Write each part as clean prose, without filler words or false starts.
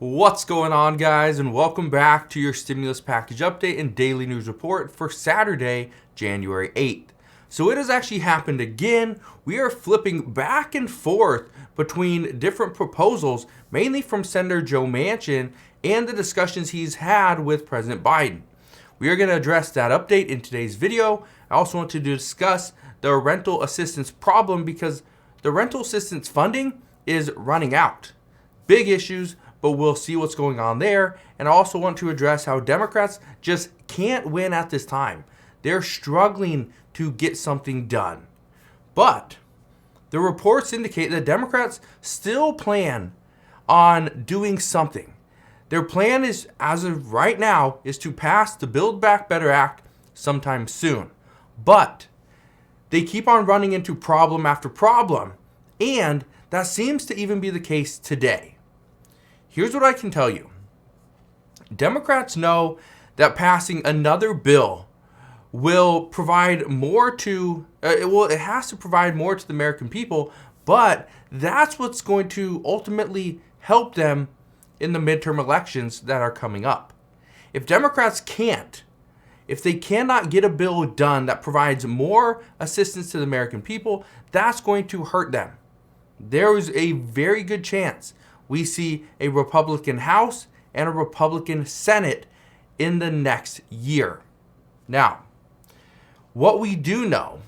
What's going on, guys, and welcome back to your stimulus package update and daily news report for Saturday, January 8th. So it has actually happened again. We are flipping back and forth between different proposals, mainly from Senator Joe Manchin and the discussions he's had with President Biden. We are going to address that update in today's video. I also want to discuss the rental assistance problem because the rental assistance funding is running out. Big issues, but we'll see what's going on there. And I also want to address how Democrats just can't win at this time. They're struggling to get something done. But the reports indicate that Democrats still plan on doing something. Their plan is, as of right now, is to pass the Build Back Better Act sometime soon. But they keep on running into problem after problem. And that seems to even be the case today. Here's what I can tell you. Democrats know that passing another bill will provide more to, it has to provide more to the American people, but that's what's going to ultimately help them in the midterm elections that are coming up. If Democrats if they cannot get a bill done that provides more assistance to the American people, that's going to hurt them. There is a very good chance we see a Republican House and a Republican Senate in the next year. Now, what we do know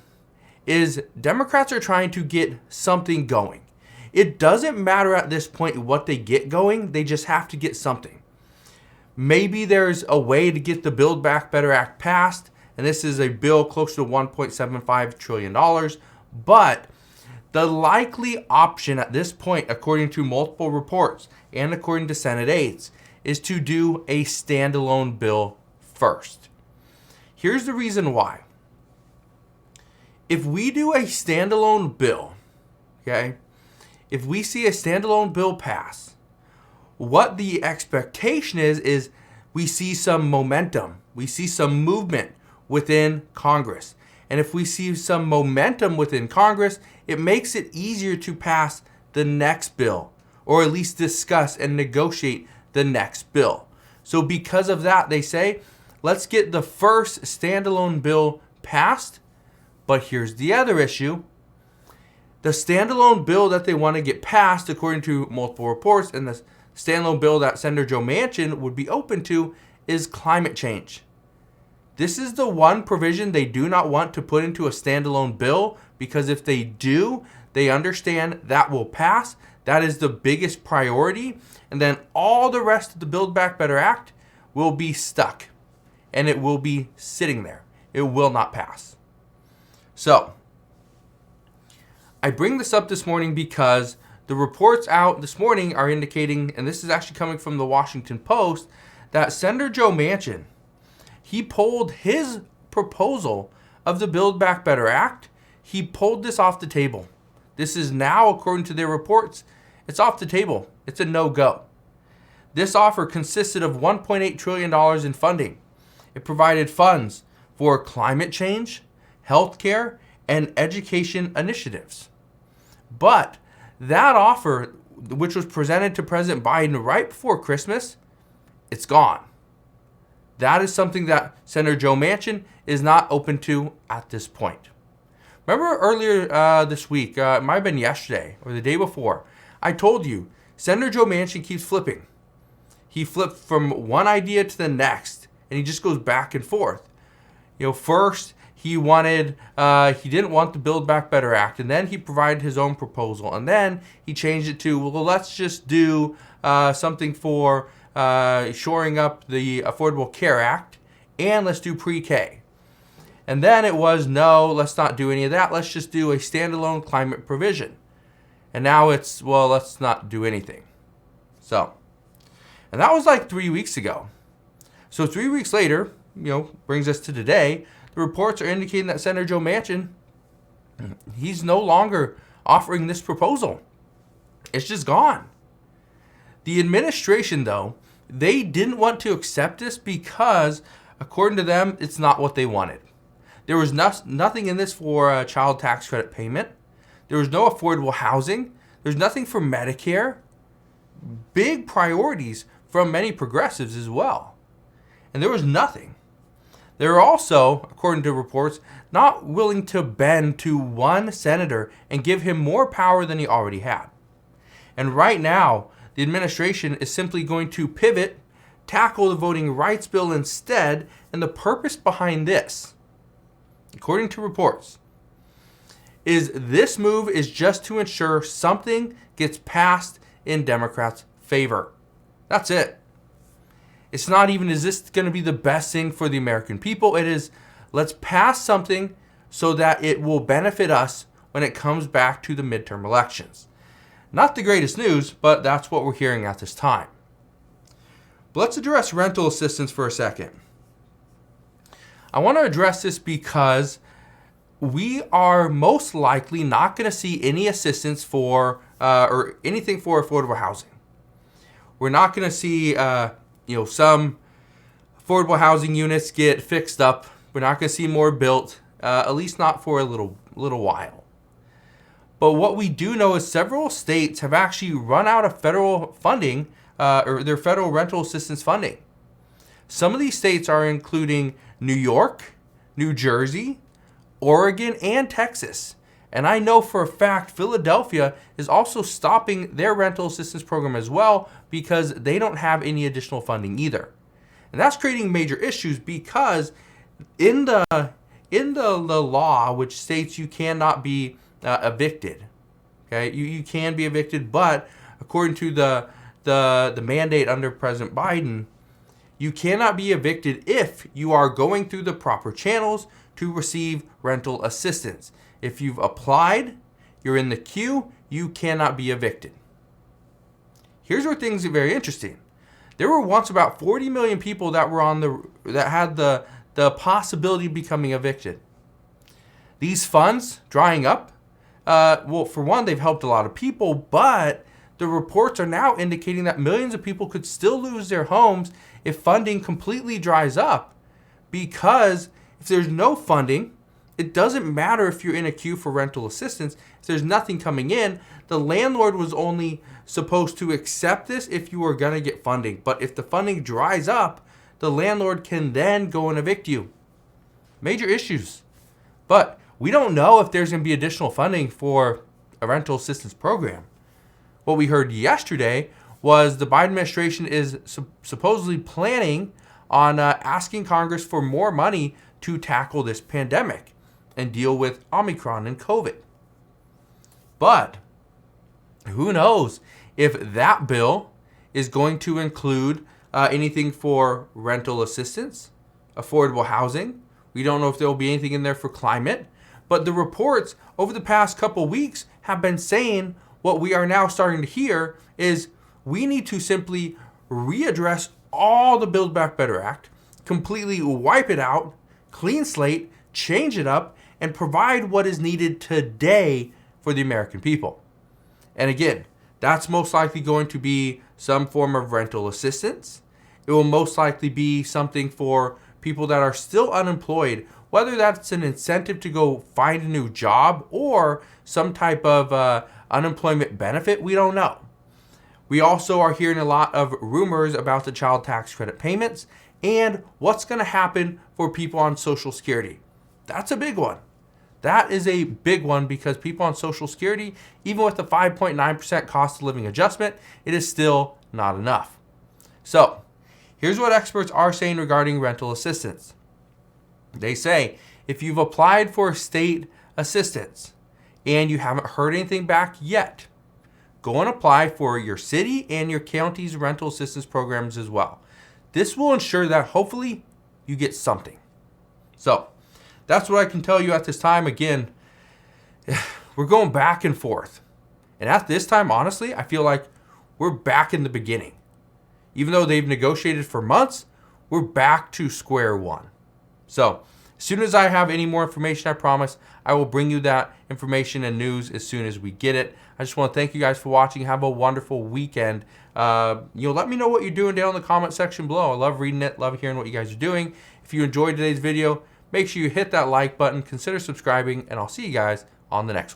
is Democrats are trying to get something going. It doesn't matter at this point what they get going, they just have to get something. Maybe there's a way to get the Build Back Better Act passed, and this is a bill close to $1.75 trillion, but the likely option at this point, according to multiple reports and according to Senate aides, is to do a standalone bill first. Here's the reason why. If we do a standalone bill, okay, if we see a standalone bill pass, what the expectation is we see some momentum, we see some movement within Congress. And if we see some momentum within Congress, it makes it easier to pass the next bill, or at least discuss and negotiate the next bill. So because of that, they say, let's get the first standalone bill passed. But here's the other issue. The standalone bill that they want to get passed, according to multiple reports, and the standalone bill that Senator Joe Manchin would be open to, is climate change. This is the one provision they do not want to put into a standalone bill, because if they do, they understand that will pass. That is the biggest priority. And then all the rest of the Build Back Better Act will be stuck. And it will be sitting there. It will not pass. So, I bring this up this morning because the reports out this morning are indicating, and this is actually coming from the Washington Post, that Senator Joe Manchin, he pulled his proposal of the Build Back Better Act. He pulled this off the table. This is now, according to their reports, it's off the table. It's a no-go. This offer consisted of $1.8 trillion in funding. It provided funds for climate change, healthcare, and education initiatives. But that offer, which was presented to President Biden right before Christmas, it's gone. That is something that Senator Joe Manchin is not open to at this point. Remember earlier this week, it might have been yesterday or the day before, I told you Senator Joe Manchin keeps flipping. He flipped from one idea to the next, and he just goes back and forth. First he didn't want the Build Back Better Act, and then he provided his own proposal, and then he changed it to, well, let's just do something for shoring up the Affordable Care Act, and let's do pre-K. And then it was, no, let's not do any of that. Let's just do a standalone climate provision. And now it's, well, let's not do anything. So, and that was like 3 weeks ago. So 3 weeks later, brings us to today, the reports are indicating that Senator Joe Manchin, he's no longer offering this proposal. It's just gone. The administration, though, they didn't want to accept this because, according to them, it's not what they wanted. There was nothing in this for a child tax credit payment. There was no affordable housing. There's nothing for Medicare. big priorities from many progressives as well. And there was nothing. They were also, according to reports, not willing to bend to one senator and give him more power than he already had. And right now, the administration is simply going to pivot, tackle the voting rights bill instead, and the purpose behind this, according to reports, is this move is just to ensure something gets passed in Democrats' favor. That's it. It's not even, is this going to be the best thing for the American people? It is, let's pass something so that it will benefit us when it comes back to the midterm elections. Not the greatest news, but that's what we're hearing at this time. But let's address rental assistance for a second. I want to address this because we are most likely not going to see any assistance for or anything for affordable housing. We're not going to see some affordable housing units get fixed up. We're not going to see more built, at least not for a little while. But what we do know is several states have actually run out of federal funding, or their federal rental assistance funding. Some of these states are including New York, New Jersey, Oregon, and Texas. And I know for a fact Philadelphia is also stopping their rental assistance program as well because they don't have any additional funding either. And that's creating major issues because in the law, which states you cannot be evicted, okay, you can be evicted, but according to the mandate under President Biden, you cannot be evicted if you are going through the proper channels to receive rental assistance. If you've applied, you're in the queue, you cannot be evicted. Here's where things are very interesting. There were once about 40 million people that were that had the possibility of becoming evicted. These funds drying up, well, for one, they've helped a lot of people, but the reports are now indicating that millions of people could still lose their homes if funding completely dries up. Because if there's no funding, it doesn't matter if you're in a queue for rental assistance. If there's nothing coming in, the landlord was only supposed to accept this if you were going to get funding. But if the funding dries up, the landlord can then go and evict you. Major issues. But we don't know if there's going to be additional funding for a rental assistance program. What we heard yesterday was the Biden administration is supposedly planning on asking Congress for more money to tackle this pandemic and deal with Omicron and COVID. But who knows if that bill is going to include anything for rental assistance, affordable housing. We don't know if there will be anything in there for climate. But the reports over the past couple weeks have been saying what we are now starting to hear is we need to simply readdress all the Build Back Better Act, completely wipe it out, clean slate, change it up, and provide what is needed today for the American people. And again, that's most likely going to be some form of rental assistance. It will most likely be something for people that are still unemployed, whether that's an incentive to go find a new job or some type of unemployment benefit, we don't know. We also are hearing a lot of rumors about the child tax credit payments and what's going to happen for people on Social Security. That's a big one. That is a big one because people on Social Security, even with the 5.9% cost of living adjustment, it is still not enough. So, here's what experts are saying regarding rental assistance. They say if you've applied for state assistance and you haven't heard anything back yet, go and apply for your city and your county's rental assistance programs as well. This will ensure that hopefully you get something. So, that's what I can tell you at this time. Again, we're going back and forth. And at this time, honestly, I feel like we're back in the beginning. Even though they've negotiated for months, we're back to square one. So, as soon as I have any more information, I promise I will bring you that information and news as soon as we get it. I just want to thank you guys for watching. Have a wonderful weekend. Let me know what you're doing down in the comment section below. I love reading it, love hearing what you guys are doing. If you enjoyed today's video, make sure you hit that like button, consider subscribing, and I'll see you guys on the next one.